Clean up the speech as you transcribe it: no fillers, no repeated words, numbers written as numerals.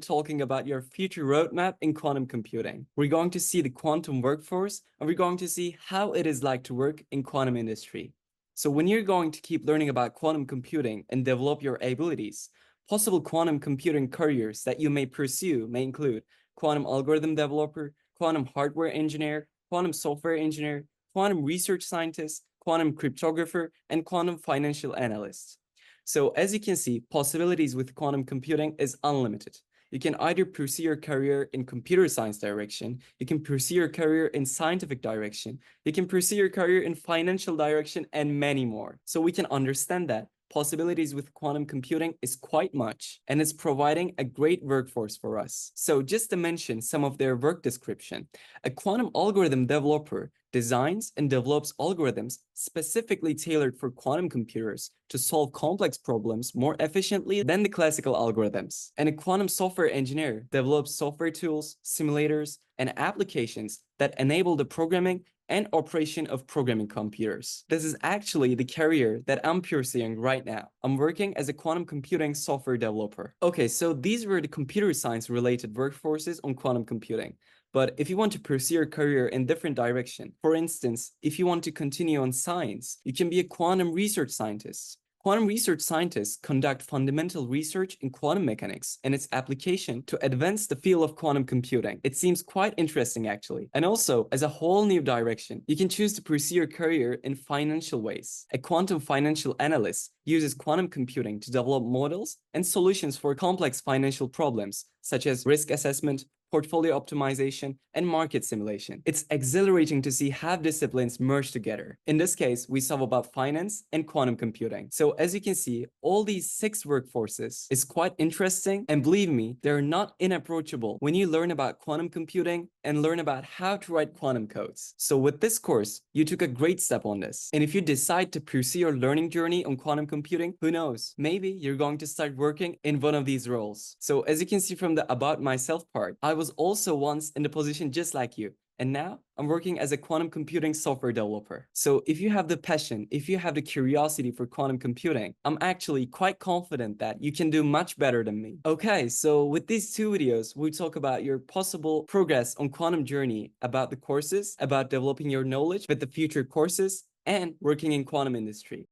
talking about your future roadmap in quantum computing. We're going to see the quantum workforce and we're going to see how it is like to work in quantum industry. So when you're going to keep learning about quantum computing and develop your abilities, possible quantum computing careers that you may pursue may include quantum algorithm developer, quantum hardware engineer, quantum software engineer, quantum research scientist, quantum cryptographer, and quantum financial analyst. So as you can see, possibilities with quantum computing is unlimited. You can either pursue your career in computer science direction, you can pursue your career in scientific direction, you can pursue your career in financial direction, and many more. So we can understand that possibilities with quantum computing is quite much, and it's providing a great workforce for us. So just to mention some of their work description, a quantum algorithm developer designs and develops algorithms specifically tailored for quantum computers to solve complex problems more efficiently than the classical algorithms. And a quantum software engineer develops software tools, simulators, and applications that enable the programming and operation of programming computers. This is actually the career that I'm pursuing right now. I'm working as a quantum computing software developer. Okay, so these were the computer science related workforces on quantum computing. But if you want to pursue your career in different direction, for instance, if you want to continue on science, you can be a quantum research scientist. Quantum research scientists conduct fundamental research in quantum mechanics and its application to advance the field of quantum computing. It seems quite interesting actually. And also, as a whole new direction, you can choose to pursue your career in financial ways. A quantum financial analyst uses quantum computing to develop models and solutions for complex financial problems, such as risk assessment, portfolio optimization, and market simulation. It's exhilarating to see how disciplines merge together. In this case, we saw about finance and quantum computing. So as you can see, all these 6 workforces is quite interesting, and believe me, they're not inapproachable when you learn about quantum computing and learn about how to write quantum codes. So with this course, you took a great step on this. And if you decide to pursue your learning journey on quantum computing, who knows? Maybe you're going to start working in one of these roles. So as you can see from the About Myself part, I was also once in the position just like you. And now I'm working as a quantum computing software developer. So if you have the passion, if you have the curiosity for quantum computing, I'm actually quite confident that you can do much better than me. Okay, so with these 2 videos, we talk about your possible progress on quantum journey, about the courses, about developing your knowledge with the future courses, and working in quantum industry.